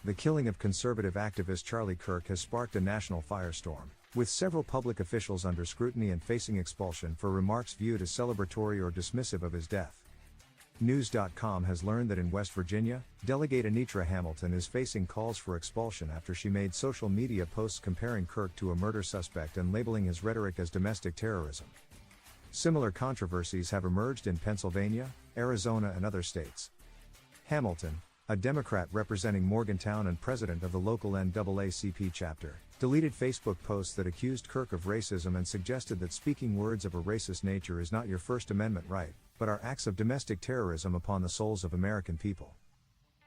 The killing of conservative activist Charlie Kirk has sparked a national firestorm, with several public officials under scrutiny and facing expulsion for remarks viewed as celebratory or dismissive of his death. News.com has learned that in West Virginia, Delegate Anitra Hamilton is facing calls for expulsion after she made social media posts comparing Kirk to a murder suspect and labeling his rhetoric as domestic terrorism. Similar controversies have emerged in Pennsylvania, Arizona, and other states. Hamilton, a Democrat representing Morgantown and president of the local NAACP chapter, deleted Facebook posts that accused Kirk of racism and suggested that speaking words of a racist nature is not your First Amendment right, but are acts of domestic terrorism upon the souls of American people.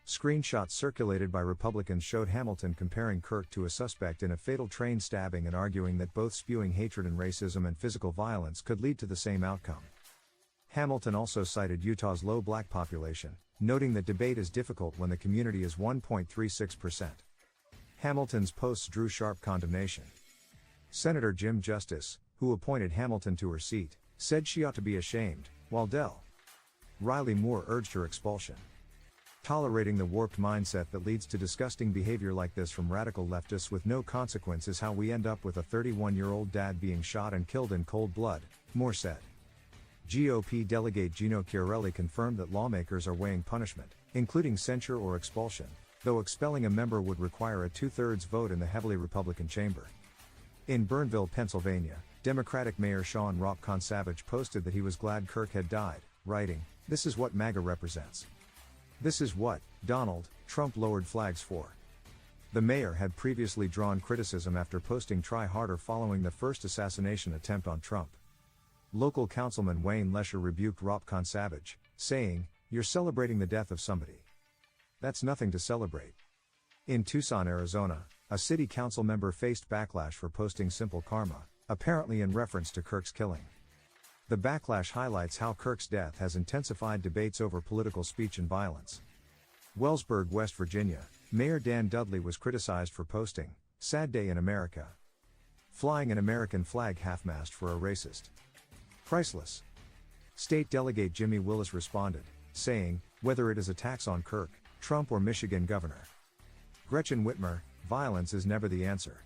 Screenshots circulated by Republicans showed Hamilton comparing Kirk to a suspect in a fatal train stabbing and arguing that both spewing hatred and racism and physical violence could lead to the same outcome. Hamilton also cited Utah's low black population, noting that debate is difficult when the community is 1.36%. Hamilton's posts drew sharp condemnation. Senator Jim Justice, who appointed Hamilton to her seat, said she ought to be ashamed, while Del. Riley Moore urged her expulsion. Tolerating the warped mindset that leads to disgusting behavior like this from radical leftists with no consequence is how we end up with a 31-year-old dad being shot and killed in cold blood, Moore said. GOP delegate Gino Chiarelli confirmed that lawmakers are weighing punishment, including censure or expulsion, though expelling a member would require a 2/3 vote in the heavily Republican chamber. In Burnville, Pennsylvania, Democratic Mayor Sean Ropp Consavage posted that he was glad Kirk had died, writing, "This is what MAGA represents. This is what Donald Trump lowered flags for." The mayor had previously drawn criticism after posting "Try harder" following the first assassination attempt on Trump. Local councilman Wayne Lesher rebuked Ropp Consavage, saying, "You're celebrating the death of somebody. That's nothing to celebrate." In Tucson, Arizona, a city council member faced backlash for posting "Simple Karma," apparently in reference to Kirk's killing. The backlash highlights how Kirk's death has intensified debates over political speech and violence. Wellsburg, West Virginia, Mayor Dan Dudley was criticized for posting, "Sad Day in America. Flying an American flag half-mast for a racist. Priceless." State Delegate Jimmy Willis responded, saying, "Whether it is attacks on Kirk, Trump, or Michigan Governor Gretchen Whitmer, violence is never the answer."